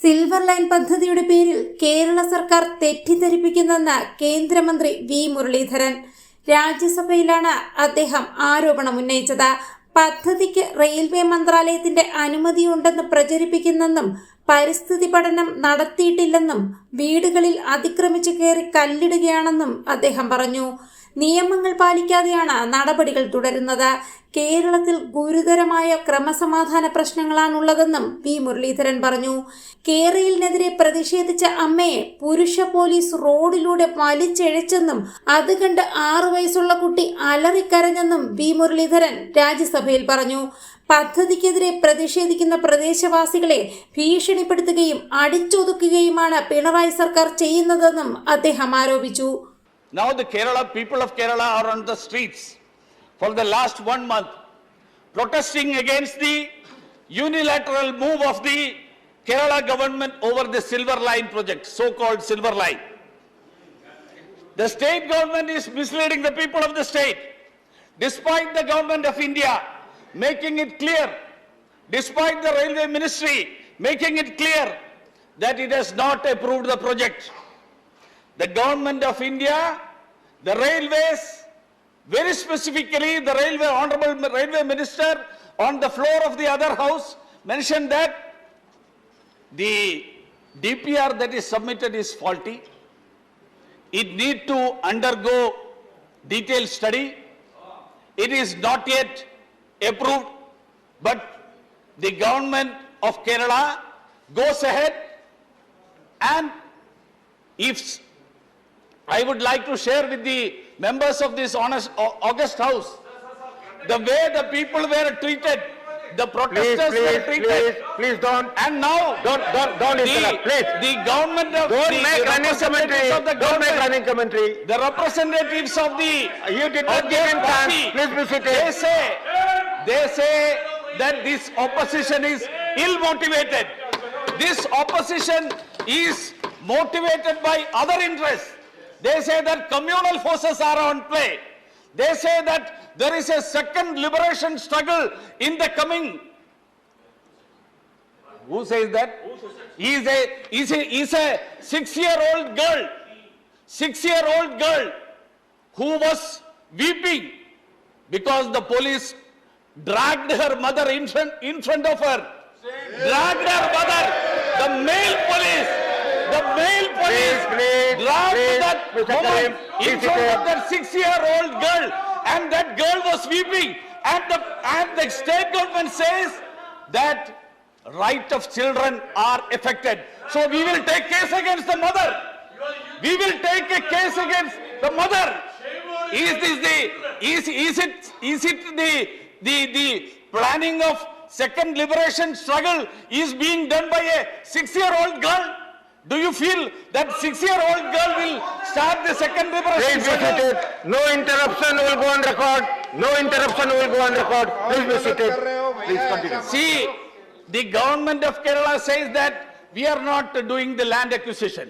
Silver line പദ്ധതിയുടെ പേരിൽ കേരള സർക്കാർ തെറ്റിദ്ധരിപ്പിക്കുന്നെന്ന് കേന്ദ്രമന്ത്രി v.മുരളീധരൻ. രാജ്യസഭയിലാണ് അദ്ദേഹം ആരോപണം ഉന്നയിച്ചത്. പദ്ധതിക്ക് റെയിൽവേ മന്ത്രാലയത്തിന്റെ അനുമതിയുണ്ടെന്ന് പ്രചരിപ്പിക്കുന്നെന്നും പരിസ്ഥിതി പഠനം നടത്തിയിട്ടില്ലെന്നും വീടുകളിൽ അതിക്രമിച്ചു കയറി കല്ലിടുകയാണെന്നും അദ്ദേഹം പറഞ്ഞു. നിയമങ്ങൾ പാലിക്കാതെയാണ് നടപടികൾ തുടരുന്നത്. കേരളത്തിൽ ഗുരുതരമായ ക്രമസമാധാന പ്രശ്നങ്ങളാണുള്ളതെന്നും v.മുരളീധരൻ പറഞ്ഞു. കേരളിനെതിരെ പ്രതിഷേധിച്ച അമ്മയെ പുരുഷ പോലീസ് റോഡിലൂടെ വലിച്ചെഴിച്ചെന്നും അത് കണ്ട് 6 വയസ്സുള്ള കുട്ടി അലറിക്കരഞ്ഞെന്നും v.മുരളീധരൻ രാജ്യസഭയിൽ പറഞ്ഞു. പദ്ധതിക്കെതിരെ പ്രതിഷേധിക്കുന്ന പ്രദേശവാസികളെ ഭീഷണിപ്പെടുത്തുകയും അടിച്ചൊതുക്കുകയുമാണ് പിണറായി സർക്കാർ ചെയ്യുന്നതെന്നും അദ്ദേഹം ആരോപിച്ചു. Now the people of Kerala are on the streets for the last 1 month protesting against the unilateral move of the Kerala government over the Silver Line project, so-called Silver Line. The state government is misleading the people of the state, despite the government of India making it clear, despite the railway ministry making it clear that it has not approved the project. The government of India, the railways, very specifically the honorable railway minister on the floor of the other house mentioned that the DPR that is submitted is faulty. It need to undergo detailed study. It is not yet approved, but the government of Kerala goes ahead, and if I would like to share with the members of this August House the way the people were treated, the protesters were treated. Please don't. And now Don't interrupt, please. The government of Don't make running commentary. Don't make running commentary. The representatives of the You did not give him chance. Please be seated. They say that this opposition is ill-motivated. This opposition is motivated by other interests. They say that communal forces are on play. They say that there is a second liberation struggle in the coming. Who says that? Is a 6-year-old girl, 6-year-old girl who was weeping because the police dragged her mother in front of her. Dragged her mother. The male police dragged that woman in front of that 6-year-old girl, and that girl was weeping, and the state government says that right of children are affected. So we will take case against the mother. We will take a case against the mother. Is it the planning of second liberation struggle is being done by a 6-year-old girl? Do you feel that 6-year-old girl will start the second liberation struggle? No interruption will go on record. No interruption will go on record. Please be seated. Please continue. See, the government of Kerala says that we are not doing the land acquisition.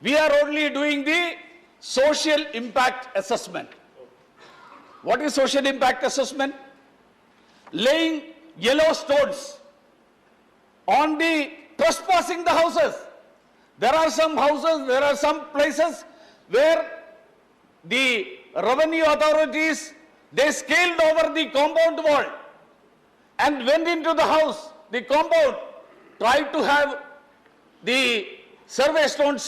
We are only doing the social impact assessment. What is social impact assessment? Laying yellow stones on the trespassing the houses. There are some houses, there are some places where the revenue authorities, they scaled over the compound wall and went into the house, the compound, tried to have the survey stones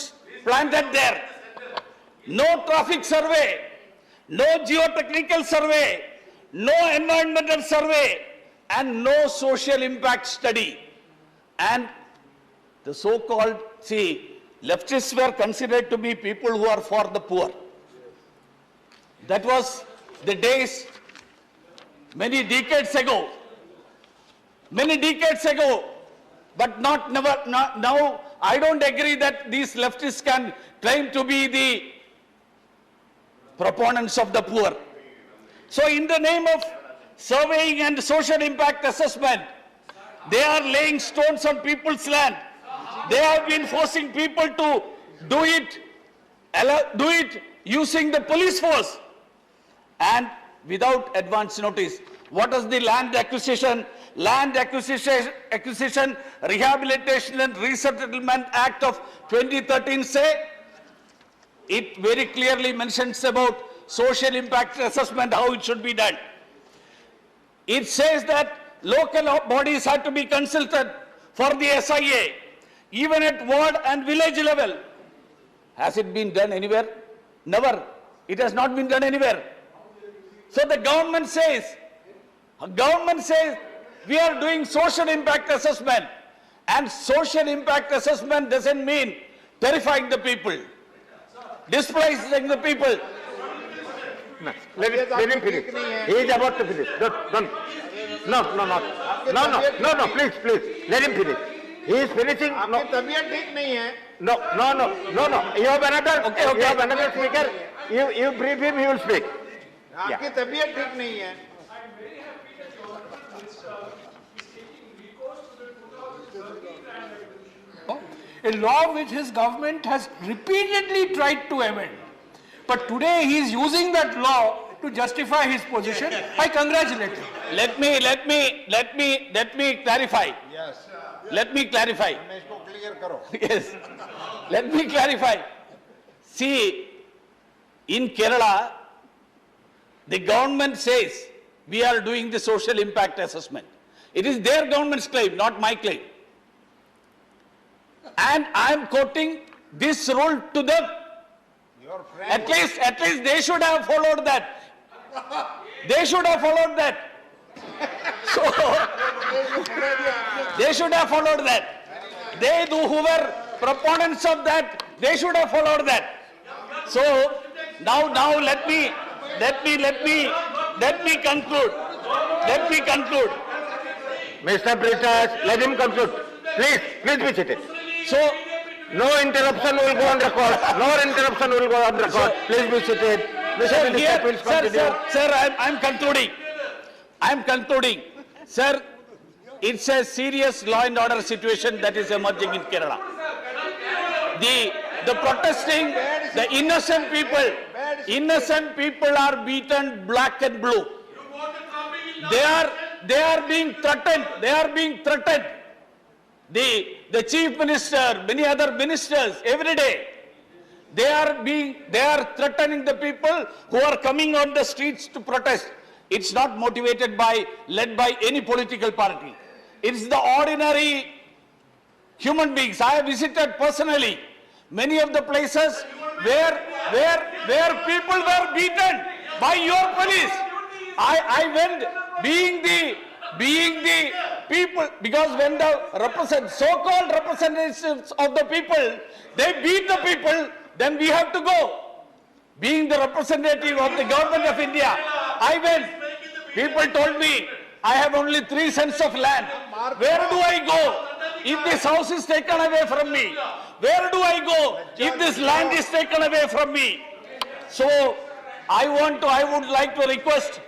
planted there. No traffic survey, no geotechnical survey, no environmental survey, and no social impact study. And the so-called, leftists were considered to be people who are for the poor. That was the days many decades ago. But now I don't agree that these leftists can claim to be the proponents of the poor. So in the name of surveying and social impact assessment, they are laying stones on people's land. They have been forcing people to do it using the police force and without advance notice. What is the land acquisition Land Acquisition, Rehabilitation and Resettlement Act of 2013 say? It very clearly mentions about social impact assessment, how it should be done. It says that local bodies have to be consulted for the SIA, even at ward and village level. Has it been done anywhere? Never. It has not been done anywhere. So the government says we are doing social impact assessment, and social impact assessment doesn't mean terrifying the people, displacing the people. No, let him finish. He is about to finish. Don't. No, please. Let him finish. He is finishing. No. तबीयत ठीक नहीं है. No. You have another. Okay. You have another speaker. You brief him. He will speak. आपकी तबीयत ठीक नहीं है. A law which his government has repeatedly tried to amend. But today he is using that law to justify his position. I congratulate him. Let me clarify. Yes. Let me clarify. मैं इसको clear करो. Yes. Let me clarify. See, in Kerala, the government says we are doing the social impact assessment. It is their government's claim, not my claim. And I am quoting this rule to them. Your friend. At least they should have followed that. They should have followed that. So, they should have followed that. They who were proponents of that, they should have followed that. So, now let me conclude. Let me conclude. Mr. Prasad, let him conclude. Please be seated. So, No interruption will go on record. No interruption will go on record. Please be seated. sir, Mr. here, Please continue. sir, I'm concluding. I'm concluding. Sir, it's a serious law and order situation that is emerging in Kerala. The protesting, the innocent people are beaten black and blue. They are being threatened. The chief minister, many other ministers, every day, they are threatening the people who are coming on the streets to protest. It's not led by any political party. It's the ordinary human beings. I have visited personally many of the places where people were beaten by your police. I went being the people, because when the so-called representatives of the people, they beat the people, then we have to go. Being the representative of the government of India, I went. People told me, I have only 3 cents of land. Where do I go if this house is taken away from me? Where do I go if this land is taken away from me? So, I would like to request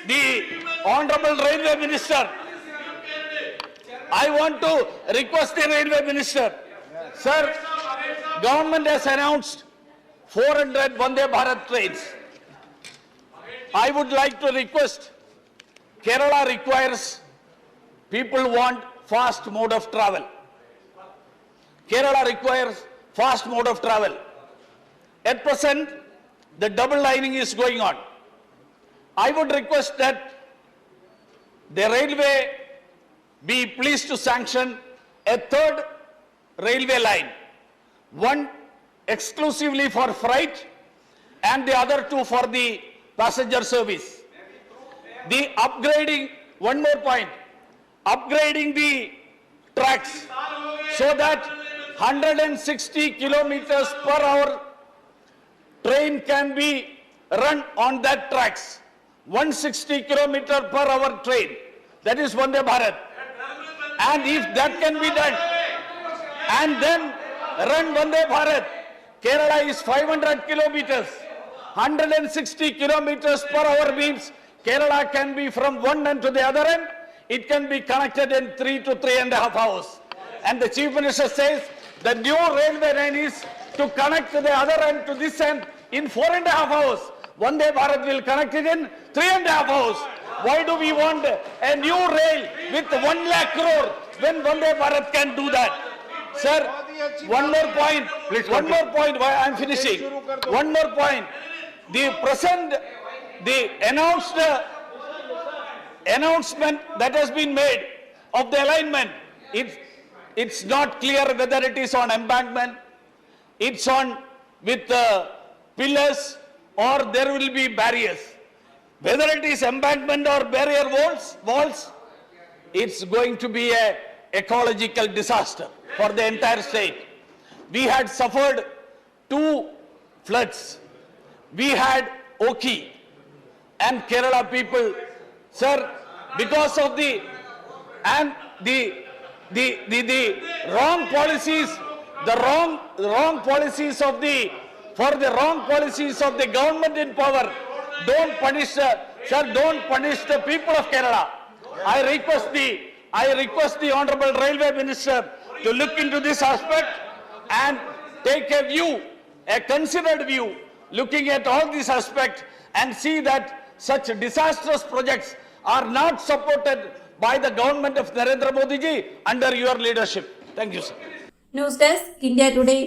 the Honorable Railway Minister. I want to request the Railway Minister. Sir, government has announced 400 Vande Bharat trains. I would like to request, Kerala requires, people want fast mode of travel. Kerala requires fast mode of travel. At present, the double lining is going on. I would request that the railway be pleased to sanction a 3rd railway line, one exclusively for freight and the other 2 for the passenger service. The upgrading, one more point, upgrading the tracks so that 160 kilometers per hour train can be run on that tracks. 160 kilometer per hour train, that is Vande Bharat. And if that can be done, and then run Vande Bharat, Kerala is 500 kilometers. 160 kilometers per hour means Kerala can be from one end to the other end. It can be connected in 3 to 3.5 hours. And the Chief Minister says the new railway line is to connect the other end to this end in 4.5 hours. Vande Bharat will connect it in 3.5 hours. Why do we want a new rail with 1 lakh crore when Vande Bharat can do that? Sir, one more point. One more point. Why I'm finishing. One more point. The announcement that has been made of the alignment, it's not clear whether it is on embankment, it's on with pillars, or there will be barriers. Whether it is embankment or barrier walls, it's going to be a ecological disaster for the entire state. We had suffered 2 floods. We had Oki and Kerala people, sir, because of the wrong policies, the wrong policies of the government in power. Don't punish the people of Kerala. I request the Honorable Railway Minister to look into this aspect and take a considered view, looking at all these aspects, and see that such disastrous projects are not supported by the government of Narendra Modi ji under your leadership. Thank you, sir. News desk India today.